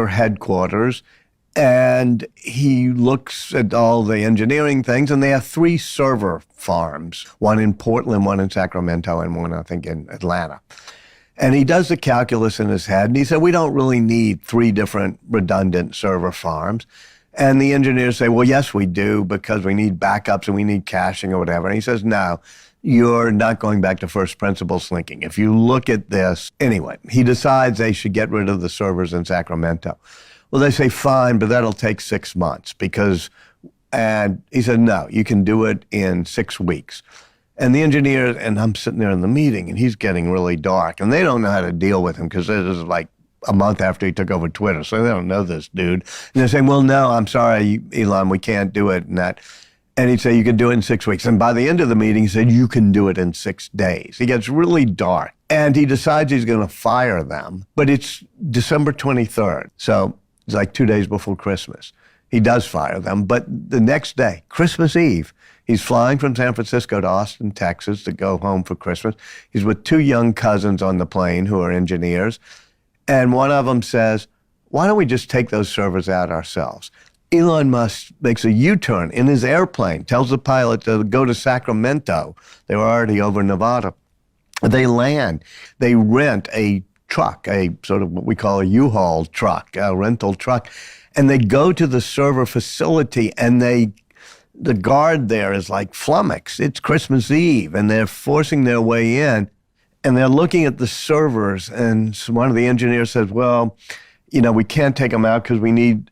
headquarters, and he looks at all the engineering things, and they have 3 server farms, one in Portland, one in Sacramento, and one, I think, in Atlanta. And he does the calculus in his head, and he said, we don't really need 3 different redundant server farms. And the engineers say, well, yes, we do, because we need backups and we need caching or whatever. And he says, no, you're not going back to first principles thinking. If you look at this, anyway, he decides they should get rid of the servers in Sacramento. Well, they say, fine, but that'll take 6 months and he said, no, you can do it in 6 weeks. And the engineer, and I'm sitting there in the meeting, and he's getting really dark, and they don't know how to deal with him because this is like a month after he took over Twitter, so they don't know this dude. And they're saying, well, no, I'm sorry, Elon, we can't do it. And he'd say, you can do it in 6 weeks. And by the end of the meeting, he said, you can do it in 6 days. He gets really dark, and he decides he's going to fire them. But it's December 23rd, so it's like 2 days before Christmas. He does fire them, but the next day, Christmas Eve, he's flying from San Francisco to Austin, Texas to go home for Christmas. He's with 2 young cousins on the plane who are engineers. And one of them says, why don't we just take those servers out ourselves? Elon Musk makes a U-turn in his airplane, tells the pilot to go to Sacramento. They were already over Nevada. They land. They rent a truck, a sort of what we call a U-Haul truck, a rental truck. And they go to the server facility, and the guard there is like flummoxed. It's Christmas Eve, and they're forcing their way in. And they're looking at the servers, and one of the engineers says, well, we can't take them out because we need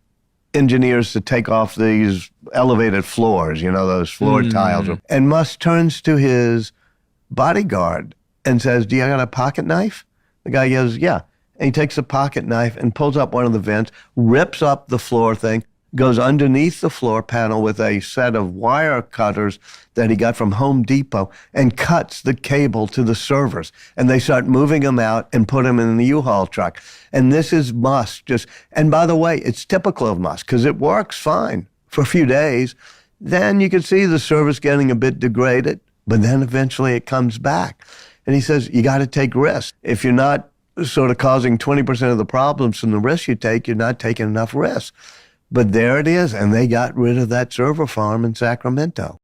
engineers to take off these elevated floors, those floor tiles. And Musk turns to his bodyguard and says, do you got a pocket knife? The guy goes, yeah. And he takes a pocket knife and pulls up one of the vents, rips up the floor thing, goes underneath the floor panel with a set of wire cutters that he got from Home Depot and cuts the cable to the servers. And they start moving them out and put them in the U-Haul truck. And this is Musk and by the way, it's typical of Musk because it works fine for a few days. Then you can see the service getting a bit degraded, but then eventually it comes back. And he says, you got to take risks. If you're not sort of causing 20% of the problems from the risks you take, you're not taking enough risks. But there it is, and they got rid of that server farm in Sacramento.